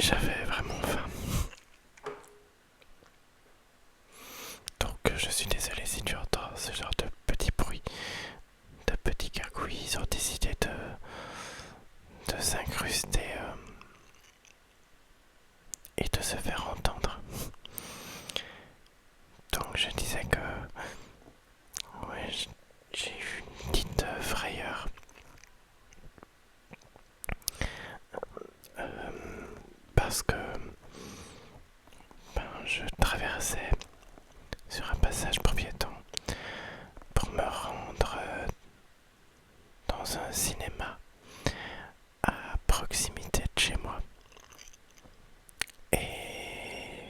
j'avais vraiment faim. Donc je suis désolé si tu entends ce genre de petits bruits, de petits gargouilles. Ils ont décidé de s'incruster et de se faire entendre. Donc je disais que ouais, j'ai eu une petite frayeur. Parce que je traversais sur un passage pour piétons pour me rendre dans un cinéma à proximité de chez moi. Et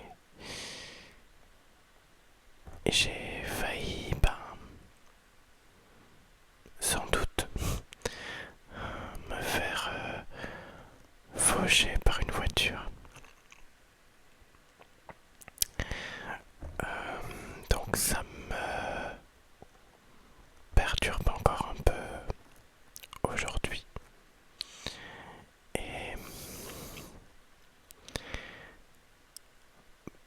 j'ai failli, sans doute, me faire faucher par une voiture. Donc ça me perturbe encore un peu aujourd'hui. Et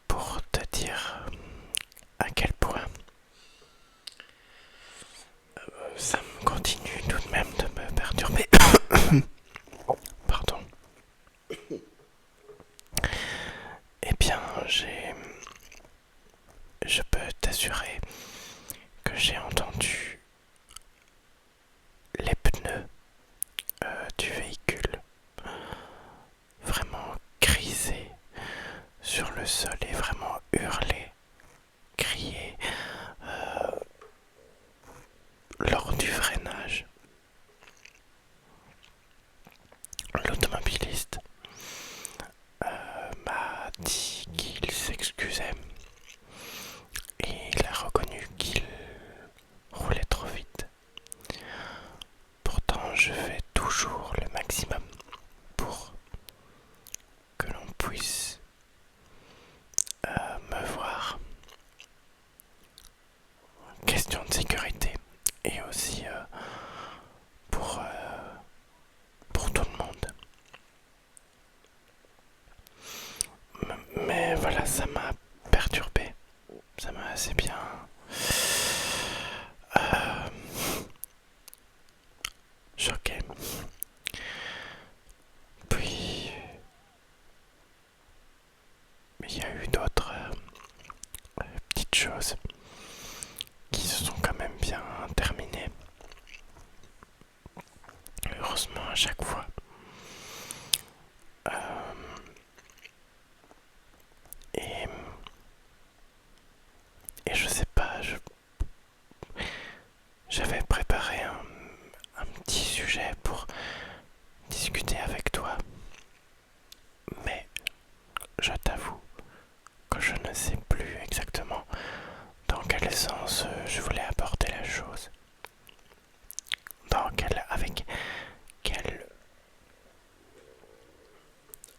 pour te dire à quel point ça me continue tout de même de me perturber. Pardon. Eh bien, je peux t'assurer que j'ai entendu les pneus du véhicule vraiment griser sur le sol et vraiment hurler, crier lors du freinage. L'automobiliste m'a dit qu'il s'excusait et il a reconnu qu'il roulait trop vite. Pourtant, je fais toujours le maximum pour que l'on puisse me voir. Question de sécurité et aussi pour tout le monde. Mais voilà, ça m'a perturbé. Ça m'a assez bien euh, choqué. Puis, il y a eu d'autres petites choses qui se sont quand même bien terminées. Heureusement à chaque fois. Et, et je sais pas, j'avais préparé un petit sujet pour discuter avec toi. Mais je t'avoue que je ne sais plus exactement dans quel sens je voulais aborder la chose. Quelle,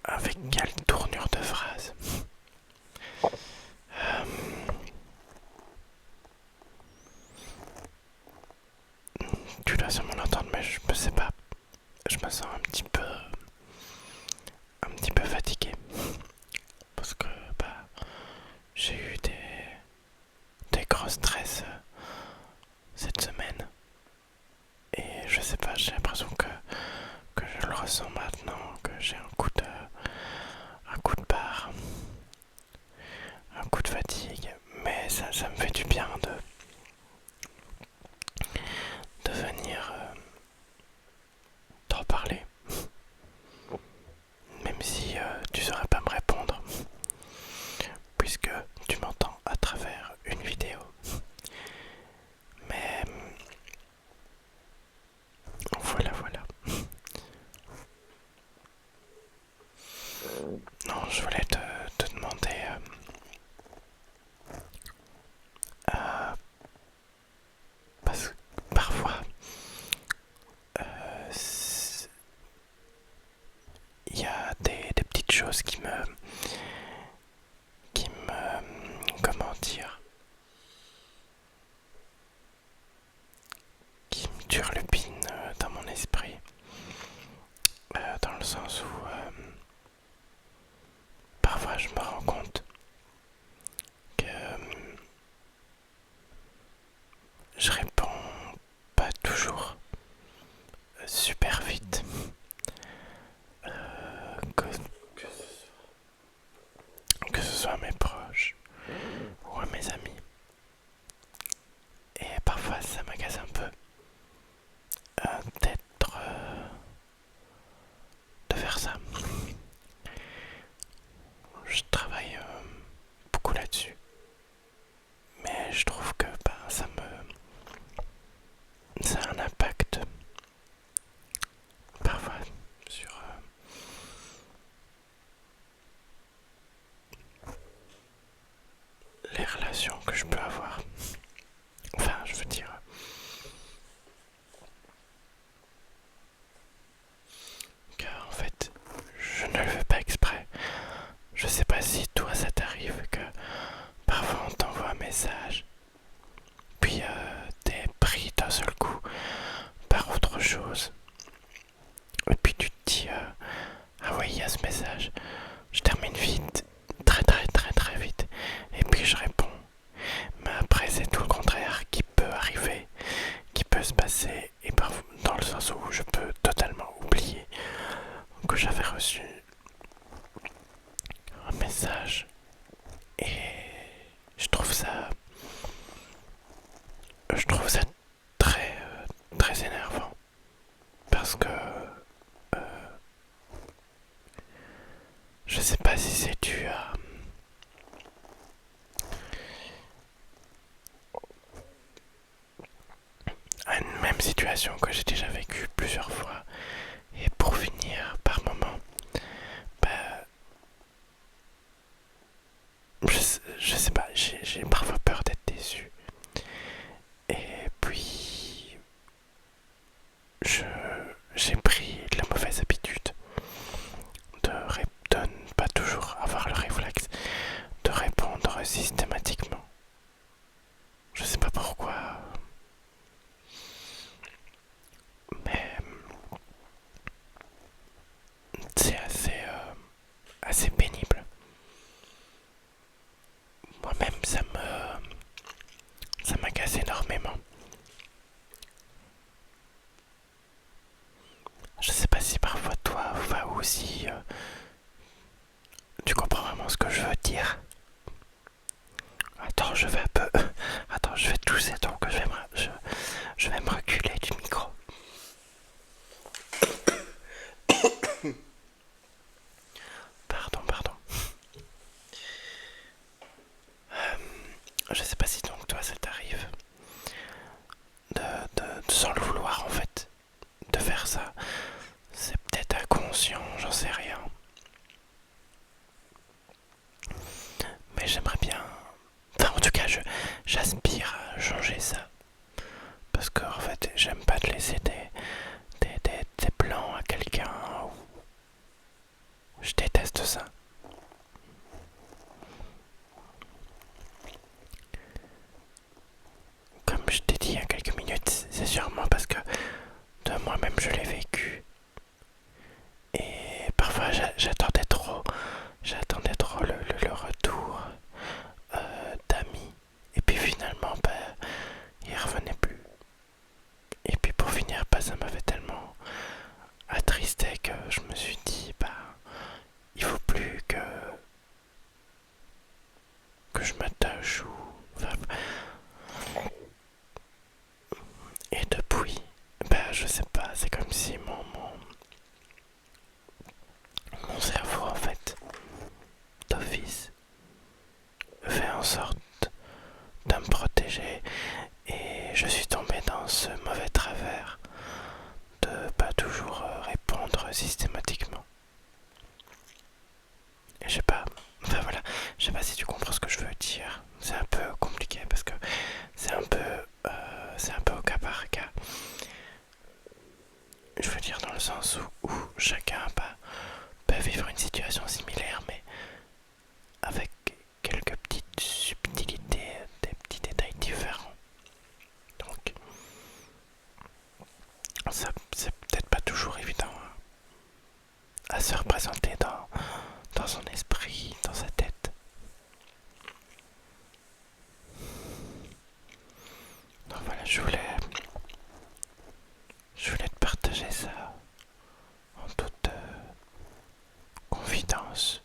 avec quelle tournure de phrase. Tu dois sûrement l'entendre, mais je ne sais pas. Je me sens un petit peu fatigué parce que j'ai eu des gros stress cette semaine et je sais pas, j'ai l'impression que je le ressens maintenant, que j'ai un coup de barre, un coup de fatigue, mais ça me fait du bien de venir t'en parler, même si tu saurais pas me répondre, puisque tu m'entends à travers une vidéo. Mais voilà. Non, je voulais te demander parce que parfois il y a des petites choses comment dire, qui me turlupinent dans mon esprit, dans le sens où les relations que je peux avoir. Enfin, je veux dire, que en fait, je ne le fais pas exprès. Je sais pas si toi ça t'arrive que parfois on t'envoie un message, puis t'es pris d'un seul coup par autre chose, et puis tu te dis ah oui, il y a ce message, je termine vite, très très très très vite, et puis je réponds. Mais après c'est tout le contraire qui peut arriver, qui peut se passer, et parfois dans le sens où je peux totalement oublier que j'avais reçu un message, et je trouve ça je trouve ça très très énervant parce que je sais pas si c'est dû à une même situation que j'ai déjà vécue plusieurs fois. Et pour finir, par moment, bah, je sais pas, j'ai parfois peur d'être déçu. Et puis, je j'ai pris la mauvaise habitude de ne pas toujours avoir le réflexe de répondre systématiquement. Je sais pas pourquoi, mais c'est assez pénible. Moi-même, ça m'agace énormément. Je sais pas si parfois toi va aussi tu comprends vraiment ce que je veux dire. Attends, je vais un peu. Attends, je vais tousser donc je vais me reculer du micro. Pardon, pardon. Je sais pas si donc toi ça t'arrive sans le vouloir en fait de faire ça. C'est peut-être inconscient, j'en sais rien. Mais j'aimerais bien. Enfin, en tout cas, j'aspire à changer ça. Parce que en fait, j'aime pas te laisser des plans à quelqu'un. Je déteste ça. Comme je t'ai dit il y a quelques minutes, c'est sûrement parce que de moi-même je l'ai vécu. Et parfois j'attendais trop le retour d'amis. Et puis finalement, bah, il revenait plus. Et puis pour finir, bah, ça m'avait tellement attristé que je me suis dit, bah, il faut plus que je m'attache ou. Enfin, et depuis, bah, je sais pas, c'est comme si mon cerveau, en fait, d'office, fait en sorte de me protéger et je suis tombé dans ce mauvais travers de pas toujours répondre systématiquement. Et je sais pas, enfin voilà, je sais pas si tu comprends ce que je veux dire. C'est un peu compliqué parce que c'est un peu au cas par cas. Je veux dire dans le sens où chacun peut vivre une situation similaire, mais avec quelques petites subtilités, des petits détails différents. Donc, ça, c'est peut-être pas toujours évident à se représenter dans son esprit, dans sa tête. Donc voilà, je voulais te partager ça en toute confidence.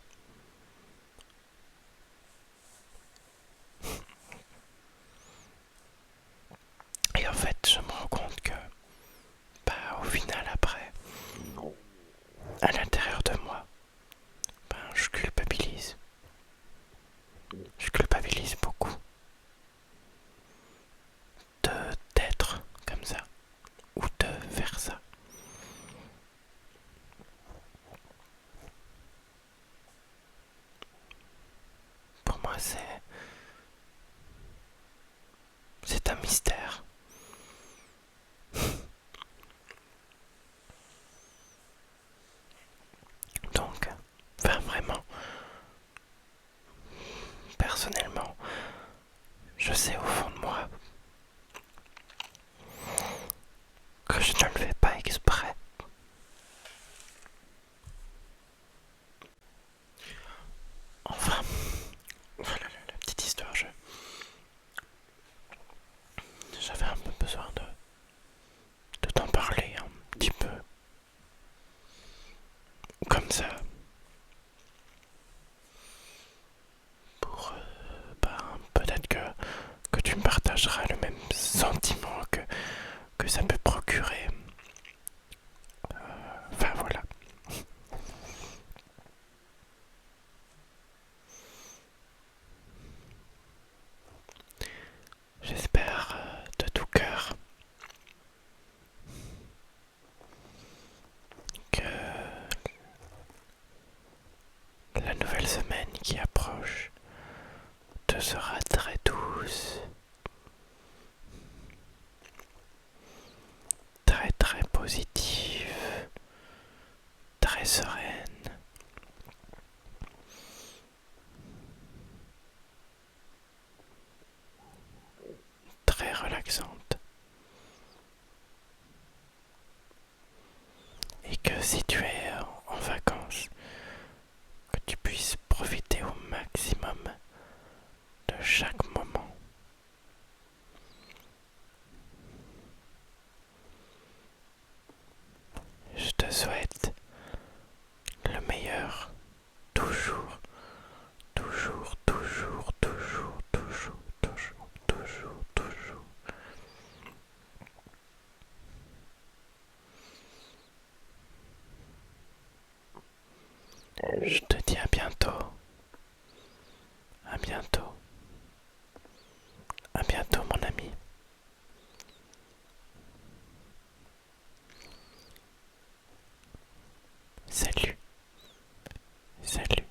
Et en fait, je me rends compte que, bah, au final, après, à l'intérieur de moi, ben, je culpabilise. Je culpabilise beaucoup d'être comme ça ou de faire ça. que ça peut procurer. Enfin voilà. J'espère de tout cœur que la nouvelle semaine qui approche te sera très douce, très très positive, très sereine. Très relaxante. Et que si tu es en vacances, que tu puisses profiter au maximum de chaque moment. Je te souhaite le meilleur, toujours, toujours, toujours, toujours, toujours, toujours, toujours, toujours. Je te dis à bientôt, à bientôt, à bientôt mon ami. Salut, salut,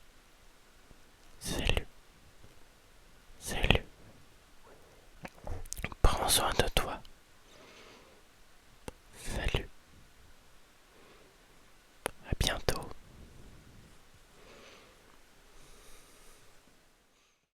salut, salut. Prends soin de